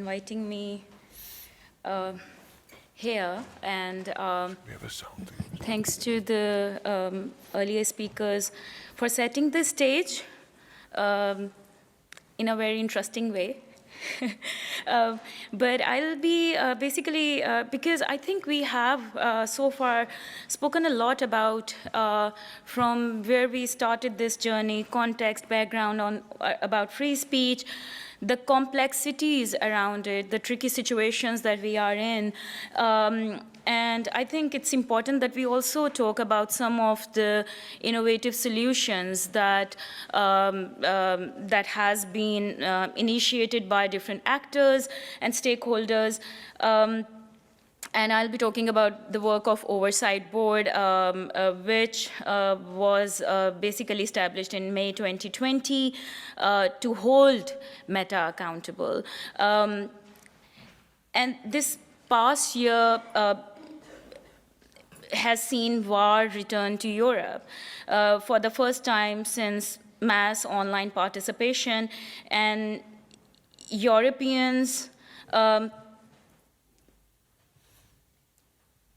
inviting me here. And We have a sound thing. thanks to the earlier speakers for setting the stage in a very interesting way. But I'll be basically, because I think we have so far spoken a lot about from where we started this journey, context, background on about free speech, the complexities around it, the tricky situations that we are in. And I think it's important that we also talk about some of the innovative solutions that that has been initiated by different actors and stakeholders. And I'll be talking about the work of Oversight Board, which was basically established in May 2020 to hold Meta accountable. And this past year has seen VAR return to Europe for the first time since mass online participation, and Europeans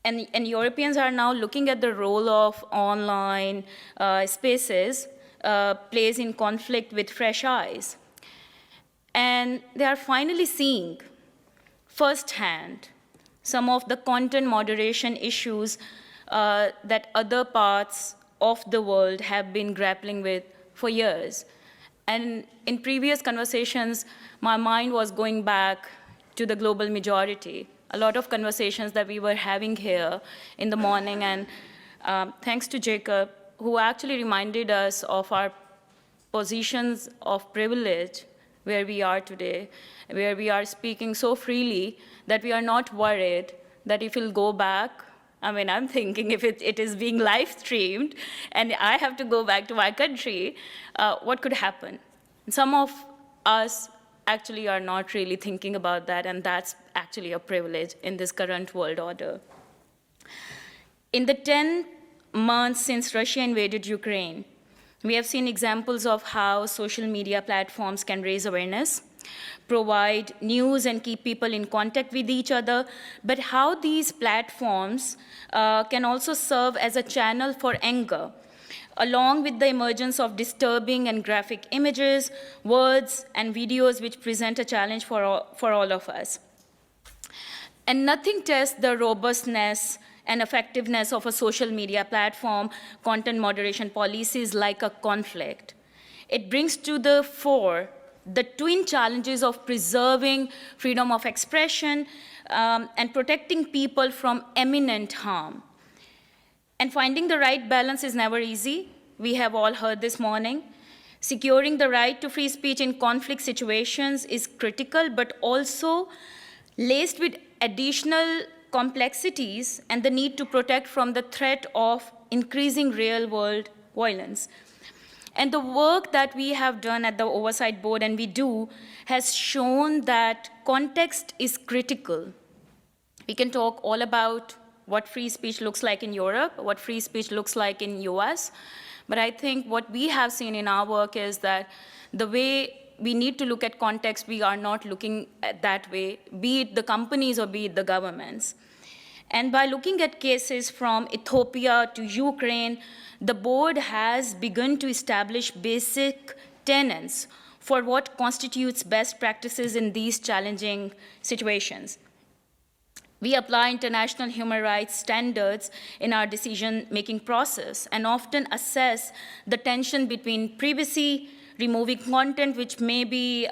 and Europeans are now looking at the role of online spaces plays in conflict with fresh eyes. And they are finally seeing firsthand some of the content moderation issues that other parts of the world have been grappling with for years. And in previous conversations, my mind was going back to the global majority. A lot of conversations that we were having here in the morning, and thanks to Jacob, who actually reminded us of our positions of privilege where we are today, where we are speaking so freely that we are not worried that if we'll go back, I mean, I'm thinking if it is being live streamed and I have to go back to my country, what could happen? Some of us actually are not really thinking about that, and that's actually a privilege in this current world order. In the 10 months since Russia invaded Ukraine, we have seen examples of how social media platforms can raise awareness, provide news, and keep people in contact with each other, but how these platforms can also serve as a channel for anger, along with the emergence of disturbing and graphic images, words, and videos which present a challenge for all of us. And nothing tests the robustness and effectiveness of a social media platform content moderation policies like a conflict. It brings to the fore the twin challenges of preserving freedom of expression and protecting people from imminent harm. And finding the right balance is never easy. We have all heard this morning. Securing the right to free speech in conflict situations is critical, but also laced with additional complexities and the need to protect from the threat of increasing real-world violence. And the work that we have done at the Oversight Board, and we do, has shown that context is critical. We can talk all about what free speech looks like in Europe, what free speech looks like in US, but I think what we have seen in our work is that the way we need to look at context, we are not looking at that way, be it the companies or be it the governments. And by looking at cases from Ethiopia to Ukraine, the board has begun to establish basic tenets for what constitutes best practices in these challenging situations. We apply international human rights standards in our decision-making process and often assess the tension between privacy, removing content which may be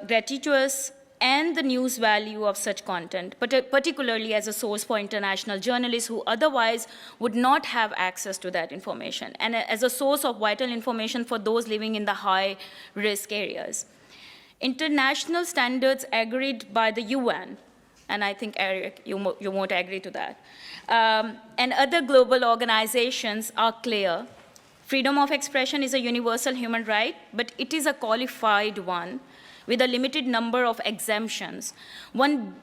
gratuitous, and the news value of such content, particularly as a source for international journalists who otherwise would not have access to that information, and as a source of vital information for those living in the high-risk areas. International standards agreed by the UN, and I think, Eric, you won't agree to that, and other global organizations are clear. Freedom of expression is a universal human right, but it is a qualified one with a limited number of exemptions. One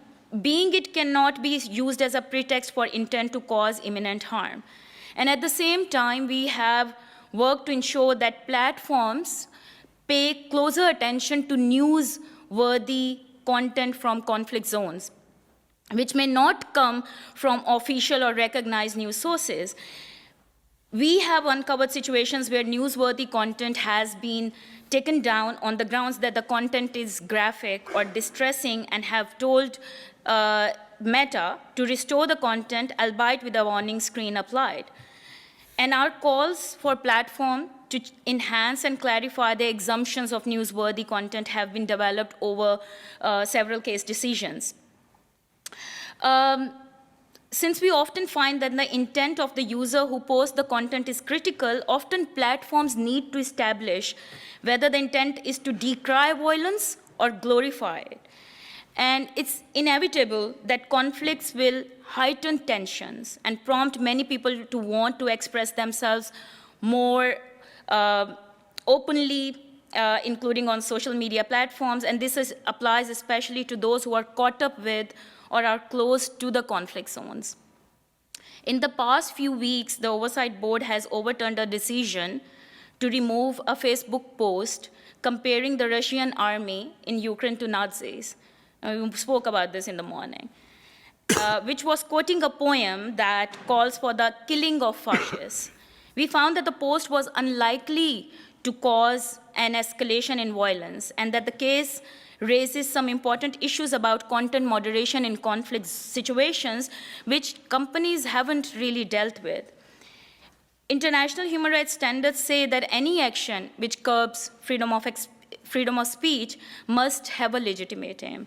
being it cannot be used as a pretext for intent to cause imminent harm. And at the same time, we have worked to ensure that platforms pay closer attention to newsworthy content from conflict zones, which may not come from official or recognized news sources. We have uncovered situations where newsworthy content has been taken down on the grounds that the content is graphic or distressing, and have told Meta to restore the content, albeit with a warning screen applied. And our calls for platform to enhance and clarify the exemptions of newsworthy content have been developed over several case decisions. Since we often find that the intent of the user who posts the content is critical, often platforms need to establish whether the intent is to decry violence or glorify it. And it's inevitable that conflicts will heighten tensions and prompt many people to want to express themselves more openly, including on social media platforms. And this applies especially to those who are caught up with or are close to the conflict zones. In the past few weeks, the Oversight Board has overturned a decision to remove a Facebook post comparing the Russian army in Ukraine to Nazis. We spoke about this in the morning, which was quoting a poem that calls for the killing of fascists. We found that the post was unlikely to cause an escalation in violence, and that the case raises some important issues about content moderation in conflict situations, which companies haven't really dealt with. International human rights standards say that any action which curbs freedom of speech must have a legitimate aim.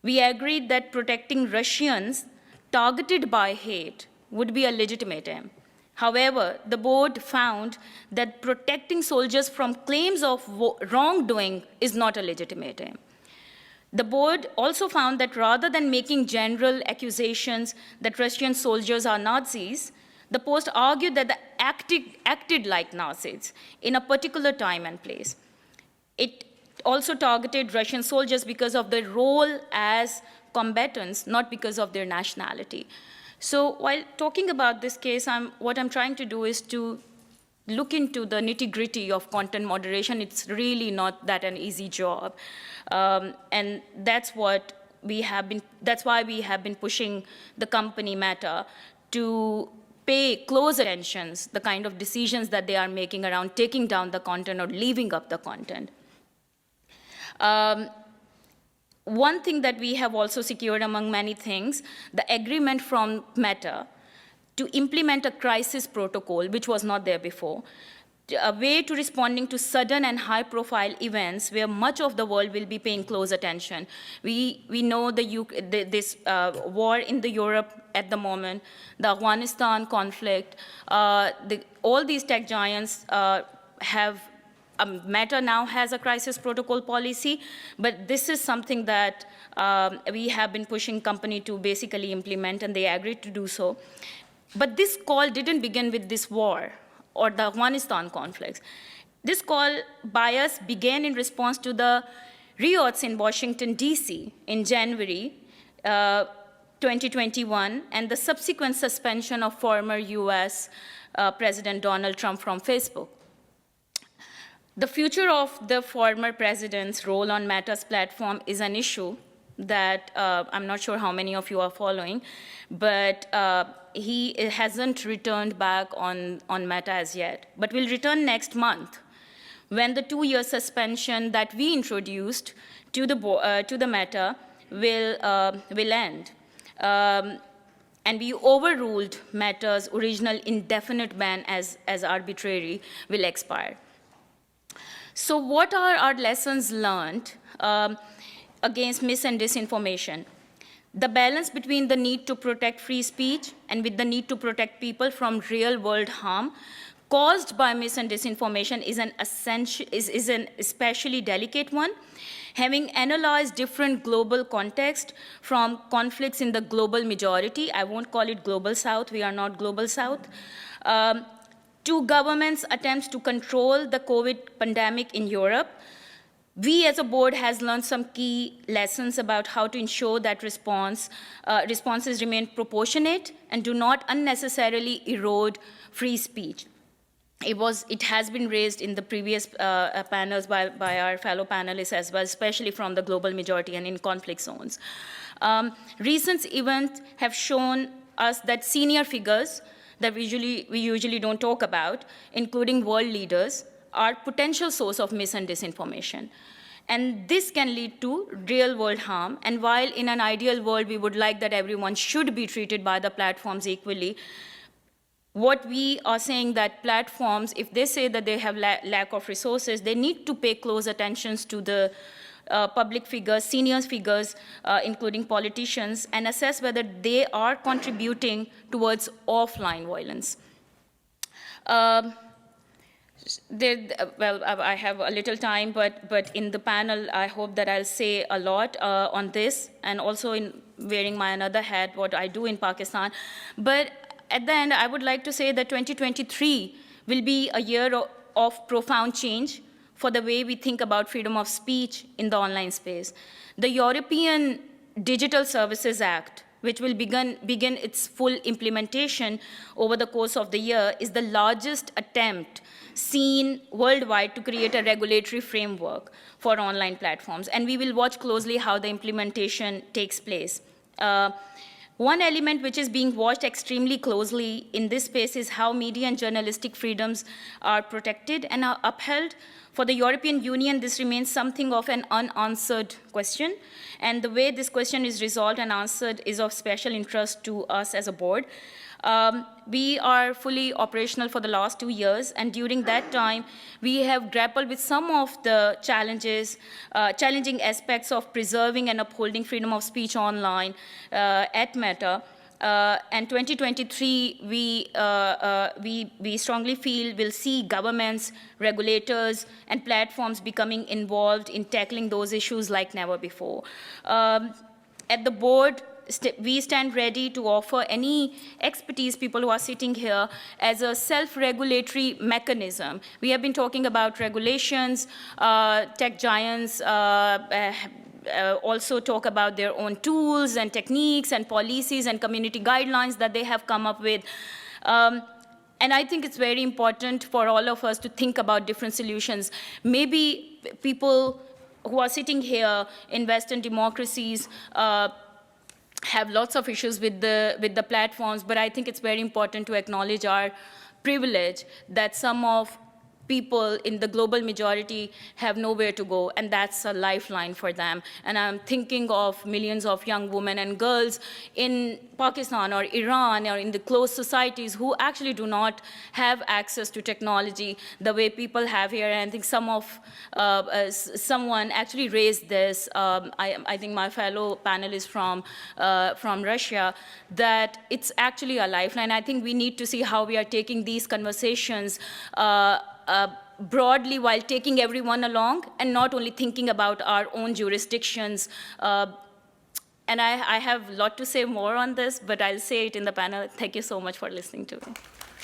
We agreed that protecting Russians targeted by hate would be a legitimate aim. However, the board found that protecting soldiers from claims of wrongdoing is not a legitimate aim. The board also found that rather than making general accusations that Russian soldiers are Nazis, the post argued that they acted like Nazis in a particular time and place. It also targeted Russian soldiers because of their role as combatants, not because of their nationality. So while talking about this case, what I'm trying to do is to look into the nitty-gritty of content moderation. It's really not that an easy job. And that's why we have been pushing the company Meta to pay close attention to the kind of decisions that they are making around taking down the content or leaving up the content. One thing that we have also secured, among many things, the agreement from Meta to implement a crisis protocol, which was not there before, a way to responding to sudden and high-profile events where much of the world will be paying close attention. We know this war in the Europe at the moment, the Afghanistan conflict, all these tech giants have Meta now has a crisis protocol policy, but this is something that we have been pushing company to basically implement, and they agreed to do so. But this call didn't begin with this war or the Afghanistan conflicts. This call by us began in response to the riots in Washington, D.C. in January 2021, and the subsequent suspension of former US President Donald Trump from Facebook. The future of the former president's role on Meta's platform is an issue that I'm not sure how many of you are following, but he hasn't returned back on Meta as yet, but will return next month when the 2-year suspension that we introduced to the Meta will end. And we overruled Meta's original indefinite ban as arbitrary will expire. So what are our lessons learned against mis and disinformation? The balance between the need to protect free speech and with the need to protect people from real-world harm caused by mis and disinformation is an especially delicate one. Having analyzed different global contexts from conflicts in the global majority, I won't call it global south, we are not global south, to governments' attempts to control the COVID pandemic in Europe, we as a board has learned some key lessons about how to ensure that responses remain proportionate and do not unnecessarily erode free speech. it has been raised in the previous panels by our fellow panelists as well, especially from the global majority and in conflict zones. Recent events have shown us that senior figures that we usually don't talk about, including world leaders, are potential source of mis and disinformation. And this can lead to real-world harm. And while in an ideal world we would like that everyone should be treated by the platforms equally, what we are saying that platforms, if they say that they have lack of resources, they need to pay close attention to the public figures, senior figures, including politicians, and assess whether they are contributing towards offline violence. Well, I have a little time, but in the panel, I hope that I'll say a lot on this, and also in wearing my another hat, what I do in Pakistan. But at the end, I would like to say that 2023 will be a year of profound change for the way we think about freedom of speech in the online space. The European Digital Services Act, which will begin its full implementation over the course of the year, is the largest attempt seen worldwide to create a regulatory framework for online platforms. And we will watch closely how the implementation takes place. One element which is being watched extremely closely in this space is how media and journalistic freedoms are protected and are upheld. For the European Union, this remains something of an unanswered question, and the way this question is resolved and answered is of special interest to us as a board. We are fully operational for the last 2 years, and during that time, we have grappled with some of the challenging aspects of preserving and upholding freedom of speech online at Meta. And 2023, we strongly feel will see governments, regulators, and platforms becoming involved in tackling those issues like never before. At the board, we stand ready to offer any expertise, people who are sitting here, as a self-regulatory mechanism. We have been talking about regulations, tech giants also talk about their own tools and techniques and policies and community guidelines that they have come up with. And I think it's very important for all of us to think about different solutions. Maybe people who are sitting here in Western democracies have lots of issues with the platforms, but I think it's very important to acknowledge our privilege that some of people in the global majority have nowhere to go, and that's a lifeline for them. And I'm thinking of millions of young women and girls in Pakistan or Iran or in the closed societies who actually do not have access to technology the way people have here. And I think someone actually raised this, I think my fellow panelist from Russia, that it's actually a lifeline. I think we need to see how we are taking these conversations broadly while taking everyone along and not only thinking about our own jurisdictions. And I have a lot to say more on this, but I'll say it in the panel. Thank you so much for listening to me.